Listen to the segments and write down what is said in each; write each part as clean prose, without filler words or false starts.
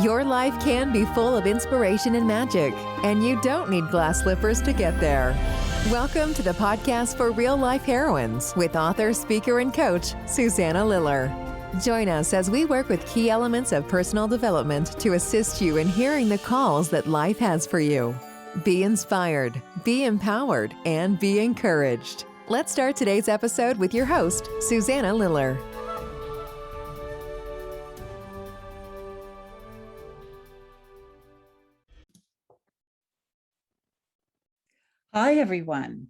Your life can be full of inspiration and magic, and you don't need glass slippers to get there. Welcome to the podcast for Real Life Heroines with author, speaker, and coach, Susanna Liller. Join us as we work with key elements of personal development to assist you in hearing the calls that life has for you. Be inspired, be empowered, and be encouraged. Let's start today's episode with your host, Susanna Liller. Hi, everyone.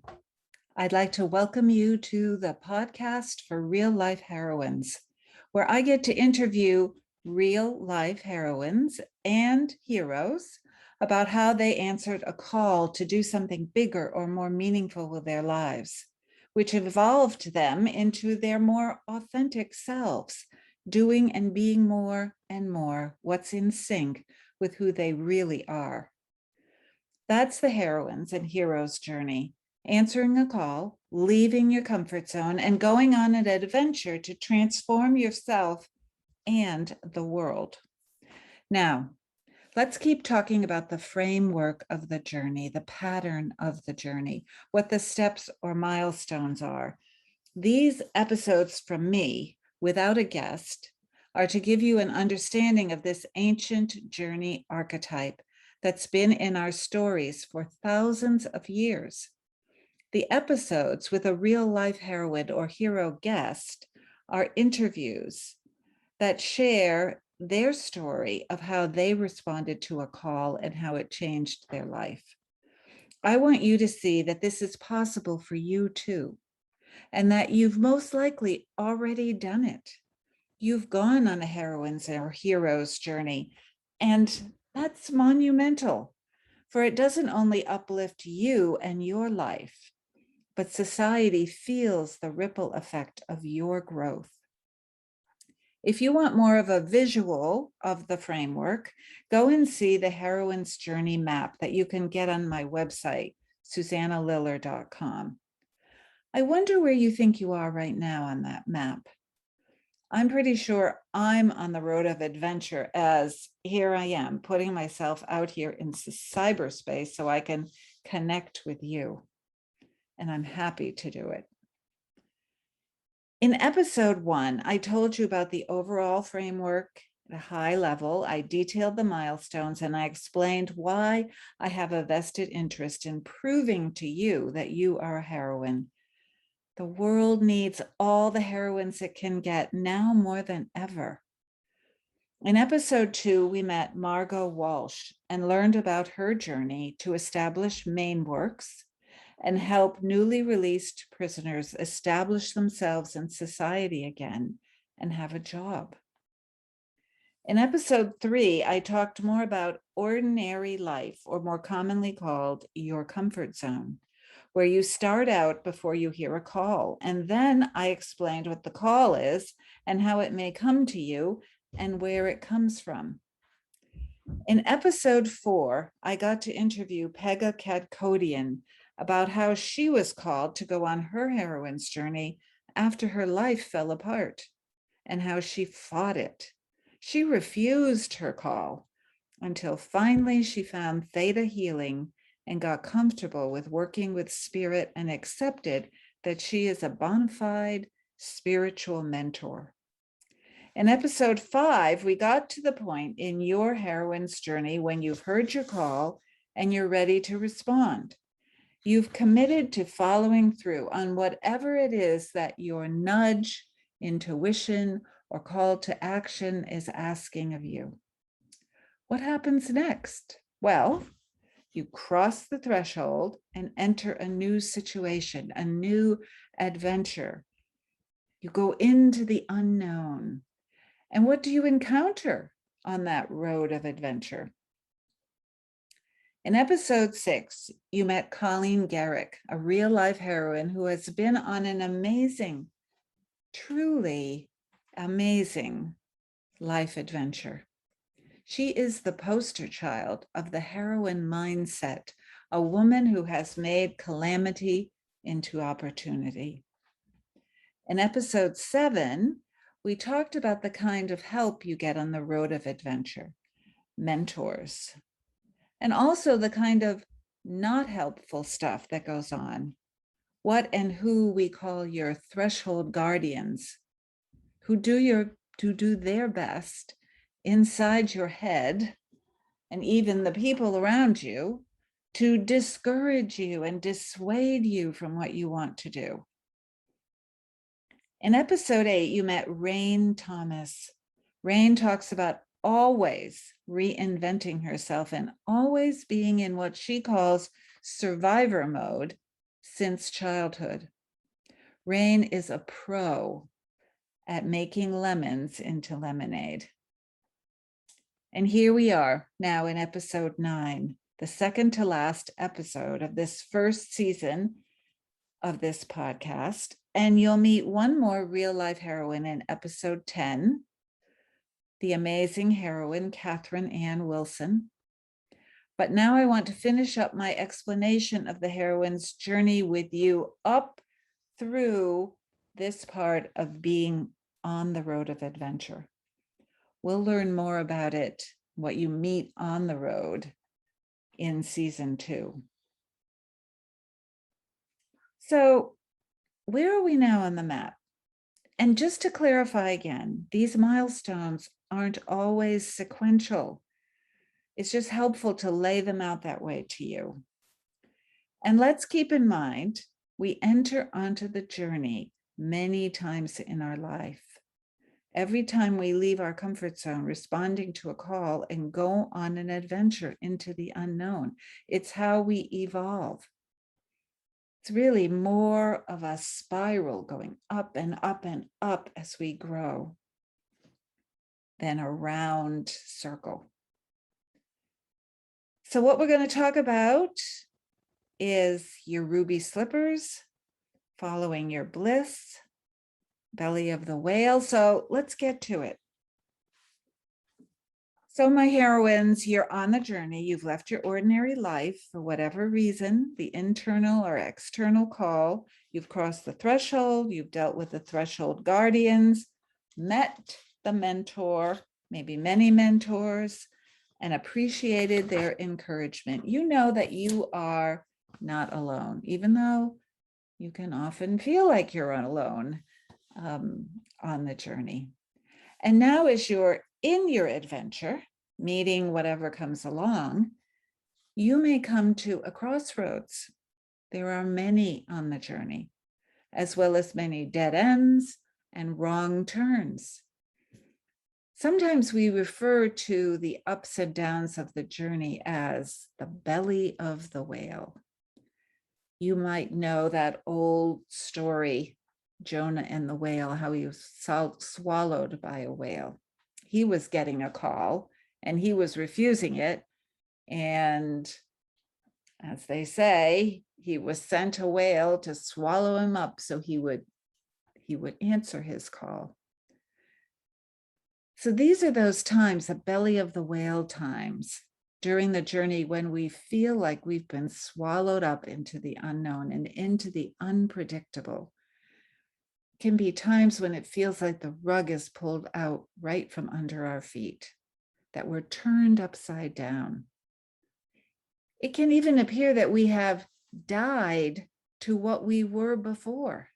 I'd like to welcome you to the podcast for Real Life Heroines, where I get to interview real life heroines and heroes about how they answered a call to do something bigger or more meaningful with their lives, which evolved them into their more authentic selves, doing and being more and more what's in sync with who they really are. That's the heroines and heroes' journey, answering a call, leaving your comfort zone, and going on an adventure to transform yourself and the world. Now, let's keep talking about the framework of the journey, the pattern of the journey, what the steps or milestones are. These episodes from me, without a guest, are to give you an understanding of this ancient journey archetype that's been in our stories for thousands of years. The episodes with a real life heroine or hero guest are interviews that share their story of how they responded to a call and how it changed their life. I want you to see that this is possible for you too, and that you've most likely already done it. You've gone on a heroine's or hero's journey, and that's monumental, for it doesn't only uplift you and your life, but society feels the ripple effect of your growth. If you want more of a visual of the framework, go and see the Heroine's Journey map that you can get on my website, susannaliller.com. I wonder where you think you are right now on that map. I'm pretty sure I'm on the road of adventure, as here I am putting myself out here in cyberspace so I can connect with you. And I'm happy to do it. In episode 1, I told you about the overall framework at a high level. I detailed the milestones and I explained why I have a vested interest in proving to you that you are a heroine. The world needs all the heroines it can get now more than ever. In episode 2, we met Margot Walsh and learned about her journey to establish Mainworks and help newly released prisoners establish themselves in society again and have a job. In episode 3, I talked more about ordinary life, or more commonly called your comfort zone, where you start out before you hear a call. And then I explained what the call is and how it may come to you and where it comes from. In episode 4, I got to interview Pegah Kadkodian about how she was called to go on her heroine's journey after her life fell apart and how she fought it. She refused her call until finally she found theta healing and got comfortable with working with spirit and accepted that she is a bona fide spiritual mentor. In episode 5, we got to the point in your heroine's journey when you've heard your call and you're ready to respond. You've committed to following through on whatever it is that your nudge, intuition, or call to action is asking of you. What happens next? Well, you cross the threshold and enter a new situation, a new adventure. You go into the unknown. And what do you encounter on that road of adventure? In episode 6, you met Colleen Garrick, a real life heroine who has been on an amazing, truly amazing life adventure. She is the poster child of the heroine mindset, a woman who has made calamity into opportunity. In episode 7, we talked about the kind of help you get on the road of adventure. mentors, and also the kind of not helpful stuff that goes on. What and who we call your threshold guardians, who do their best inside your head and even the people around you to discourage you and dissuade you from what you want to do. In episode 8, you met Rain Thomas. Rain talks about always reinventing herself and always being in what she calls survivor mode since childhood. Rain is a pro at making lemons into lemonade. And here we are now in episode 9, the second to last episode of this first season of this podcast. And you'll meet one more real life heroine in episode 10, the amazing heroine, Catherine Ann Wilson. But now I want to finish up my explanation of the heroine's journey with you up through this part of being on the road of adventure. We'll learn more about it, what you meet on the road, in season 2. So, where are we now on the map? And just to clarify again, these milestones aren't always sequential. It's just helpful to lay them out that way to you. And let's keep in mind, we enter onto the journey many times in our life. Every time we leave our comfort zone, responding to a call and go on an adventure into the unknown, it's how we evolve. It's really more of a spiral going up and up and up as we grow than a round circle. So what we're going to talk about is your ruby slippers, following your bliss, belly of the whale. So let's get to it. So my heroines, you're on the journey. You've left your ordinary life for whatever reason, the internal or external call. You've crossed the threshold. You've dealt with the threshold guardians, met the mentor, maybe many mentors, and appreciated their encouragement. You know that you are not alone, even though you can often feel like you're alone on the journey. And now as you're in your adventure, meeting whatever comes along, you may come to a crossroads. There are many on the journey, as well as many dead ends and wrong turns. Sometimes we refer to the ups and downs of the journey as the belly of the whale. You might know that old story, Jonah and the whale, how he was swallowed by a whale. He was getting a call and he was refusing it. And as they say, he was sent a whale to swallow him up so he would answer his call. So these are those times, the belly of the whale times, during the journey when we feel like we've been swallowed up into the unknown and into the unpredictable. It can be times when it feels like the rug is pulled out right from under our feet, that we're turned upside down. It can even appear that we have died to what we were before.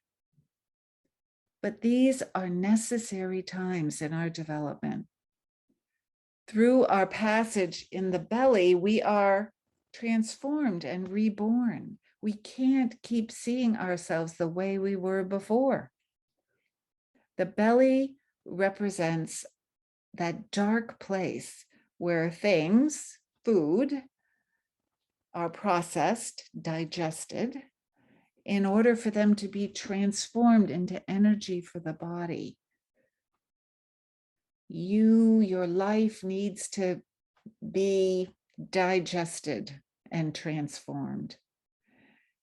But these are necessary times in our development. Through our passage in the belly, we are transformed and reborn. We can't keep seeing ourselves the way we were before. The belly represents that dark place where things, food, are processed, digested, in order for them to be transformed into energy for the body. Your life needs to be digested and transformed.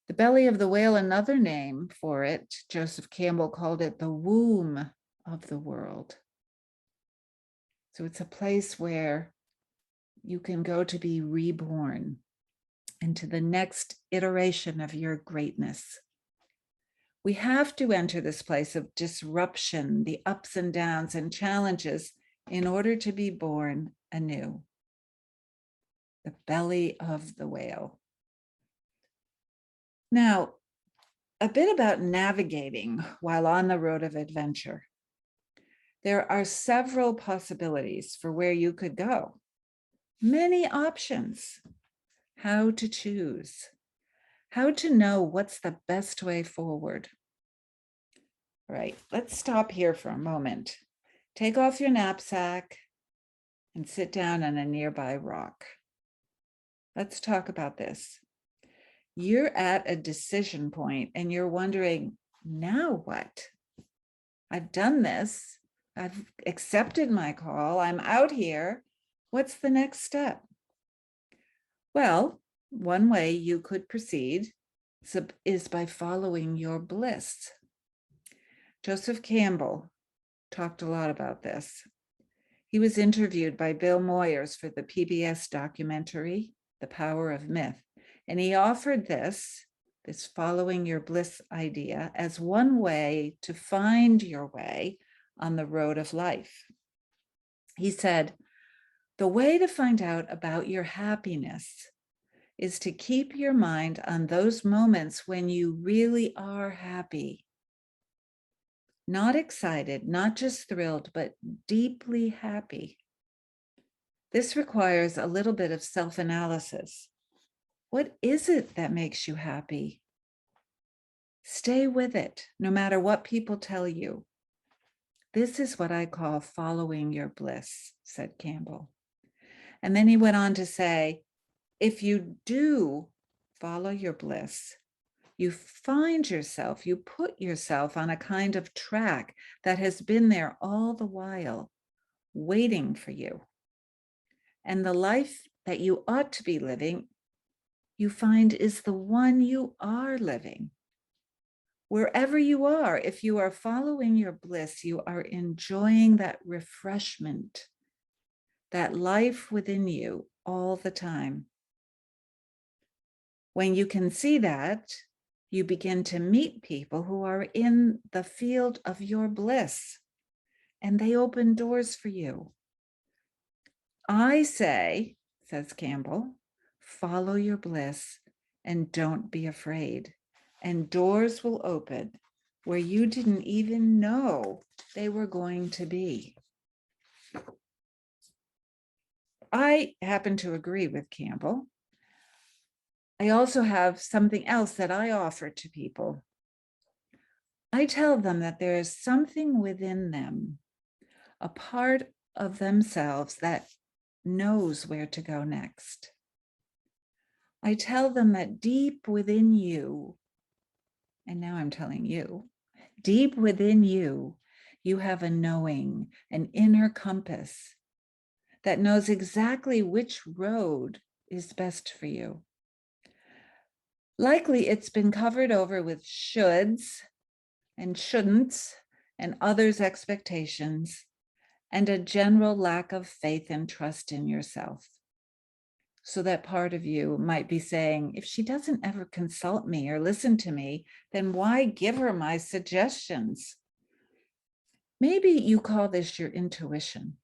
The belly of the whale, another name for it, Joseph Campbell called it the womb of the world. So it's a place where you can go to be reborn into the next iteration of your greatness. We have to enter this place of disruption, the ups and downs and challenges, in order to be born anew. the belly of the whale. Now, a bit about navigating while on the road of adventure. There are several possibilities for where you could go. Many options. How to choose. How to know what's the best way forward. All right, let's stop here for a moment. Take off your knapsack and sit down on a nearby rock. Let's talk about this. You're at a decision point and you're wondering, now what? I've done this. I've accepted my call. I'm out here. What's the next step? Well, one way you could proceed is by following your bliss. Joseph Campbell talked a lot about this. He was interviewed by Bill Moyers for the PBS documentary, The Power of Myth, and he offered this following your bliss idea as one way to find your way on the road of life. He said, the way to find out about your happiness is to keep your mind on those moments when you really are happy. Not excited, not just thrilled, but deeply happy. This requires a little bit of self-analysis. What is it that makes you happy? Stay with it, no matter what people tell you. This is what I call following your bliss, said Campbell. And then he went on to say, if you do follow your bliss, you find yourself, you put yourself on a kind of track that has been there all the while, waiting for you. And the life that you ought to be living, you find is the one you are living. Wherever you are, if you are following your bliss, you are enjoying that refreshment, that life within you all the time. When you can see that, you begin to meet people who are in the field of your bliss, and they open doors for you. I say, says Campbell, follow your bliss and don't be afraid, and doors will open where you didn't even know they were going to be. I happen to agree with Campbell. I also have something else that I offer to people. I tell them that there is something within them, a part of themselves that knows where to go next. I tell them that deep within you, and now I'm telling you, deep within you, you have a knowing, an inner compass that knows exactly which road is best for you. Likely it's been covered over with shoulds and shouldn'ts and others' expectations and a general lack of faith and trust in yourself. So that part of you might be saying, if she doesn't ever consult me or listen to me, then why give her my suggestions? Maybe you call this your intuition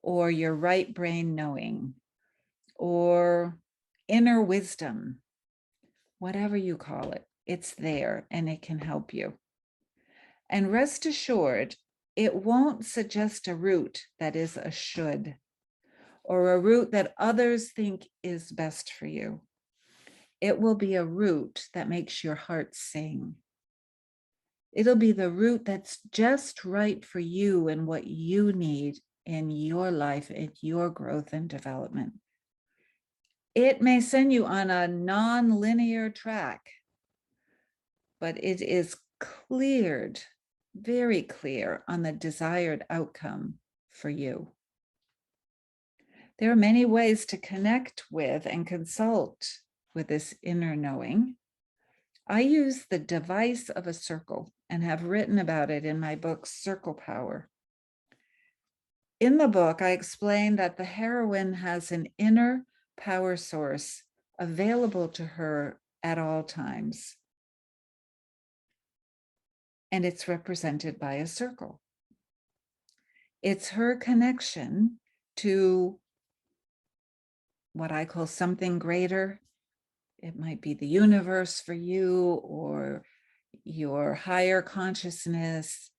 or your right brain knowing or inner wisdom. Whatever you call it, it's there and it can help you. And rest assured, it won't suggest a route that is a should or a route that others think is best for you. It will be a route that makes your heart sing. It'll be the route that's just right for you and what you need in your life, in your growth and development. It may send you on a non-linear track, but it is cleared, very clear on the desired outcome for you. There are many ways to connect with and consult with this inner knowing. I use the device of a circle and have written about it in my book, Circle Power. In the book, I explain that the heroine has an inner power source available to her at all times. And it's represented by a circle. It's her connection to what I call something greater. It might be the universe for you, or your higher consciousness,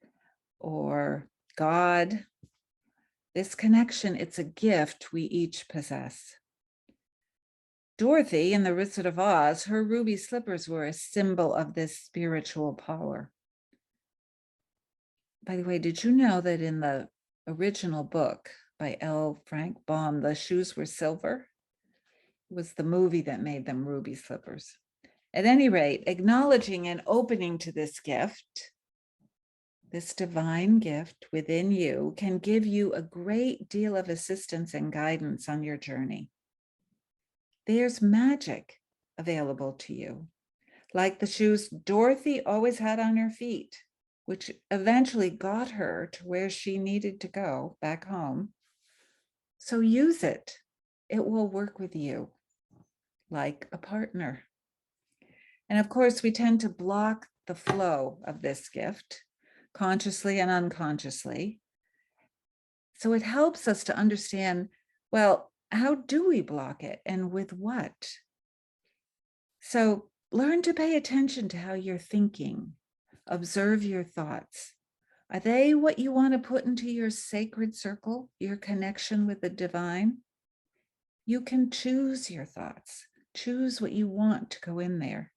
or God. This connection, it's a gift we each possess. Dorothy in the Wizard of Oz, her ruby slippers were a symbol of this spiritual power. By the way, did you know that in the original book by L. Frank Baum, the shoes were silver? It was the movie that made them ruby slippers. At any rate, acknowledging and opening to this gift, this divine gift within you, can give you a great deal of assistance and guidance on your journey. There's magic available to you, like the shoes Dorothy always had on her feet, which eventually got her to where she needed to go, back home. So use it. It will work with you like a partner. And of course, we tend to block the flow of this gift, consciously and unconsciously. So it helps us to understand, well, how do we block it and with what? So learn to pay attention to how you're thinking. Observe your thoughts. Are they what you want to put into your sacred circle, your connection with the divine? You can choose your thoughts, choose what you want to go in there.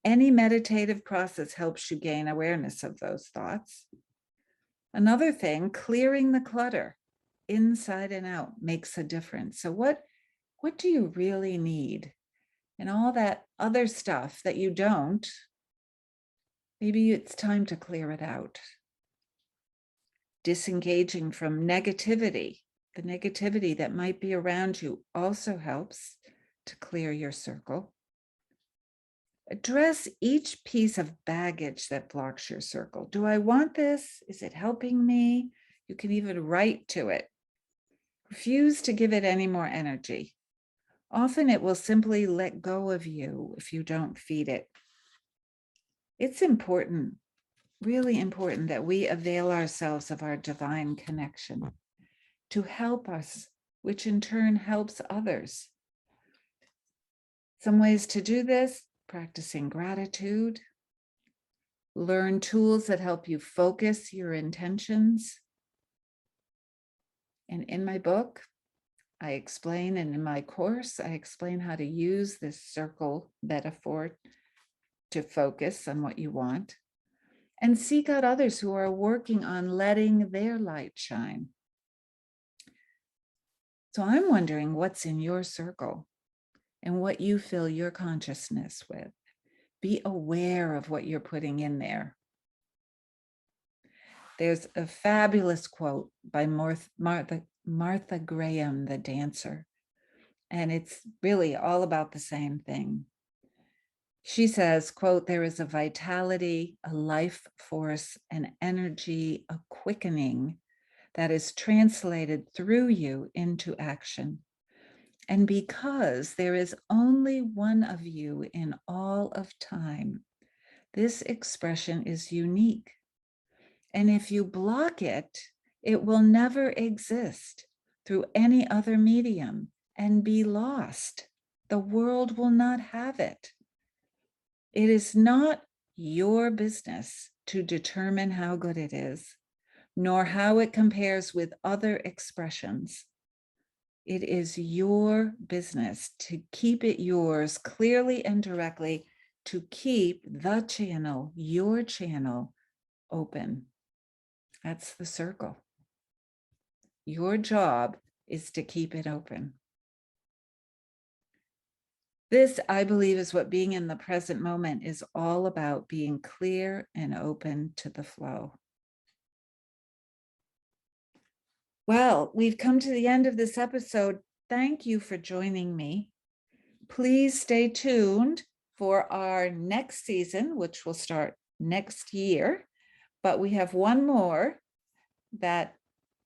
Any meditative process helps you gain awareness of those thoughts. Another thing, clearing the clutter inside and out makes a difference. So what do you really need? And all that other stuff that you don't, maybe it's time to clear it out. Disengaging from negativity, the negativity that might be around you, also helps to clear your circle. Address each piece of baggage that blocks your circle. Do I want this? Is it helping me? You can even write to it. Refuse to give it any more energy. Often it will simply let go of you if you don't feed it. It's important, really important, that we avail ourselves of our divine connection to help us, which in turn helps others. Some ways to do this: practicing gratitude, learn tools that help you focus your intentions. And in my book, I explain, and in my course, I explain how to use this circle metaphor to focus on what you want, and seek out others who are working on letting their light shine. So I'm wondering what's in your circle and what you fill your consciousness with. Be aware of what you're putting in there. There's a fabulous quote by Martha Graham, the dancer, and it's really all about the same thing. She says, quote, "There is a vitality, a life force, an energy, a quickening that is translated through you into action. And because there is only one of you in all of time, this expression is unique. And if you block it, it will never exist through any other medium and be lost. The world will not have it. It is not your business to determine how good it is, nor how it compares with other expressions. It is your business to keep it yours clearly and directly, to keep the channel, your channel, open." That's the circle. Your job is to keep it open. This, I believe, is what being in the present moment is all about: being clear and open to the flow. Well, we've come to the end of this episode. Thank you for joining me. Please stay tuned for our next season, which will start next year. But we have one more that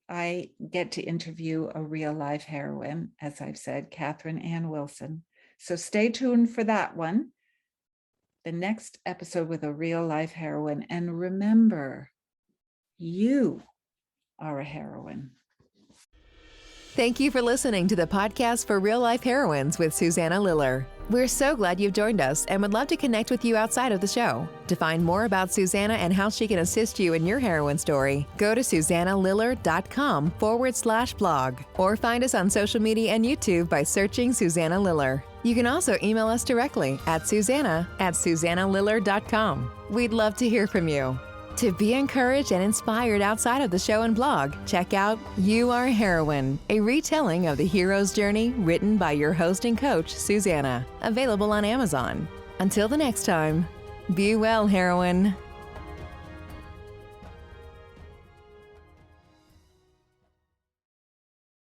I get to interview a real life heroine, as I've said, Catherine Ann Wilson. So stay tuned for that one, the next episode with a real life heroine. And remember, you are a heroine. Thank you for listening to the podcast for Real Life Heroines with Susanna Liller. We're so glad you've joined us and would love to connect with you outside of the show. To find more about Susanna and how she can assist you in your heroine story, go to susannaliller.com/blog or find us on social media and YouTube by searching Susanna Liller. You can also email us directly at susanna@susannaliller.com. We'd love to hear from you. To be encouraged and inspired outside of the show and blog, check out You Are a Heroine, a retelling of the hero's journey written by your host and coach, Susanna, available on Amazon. Until the next time, be well, heroine.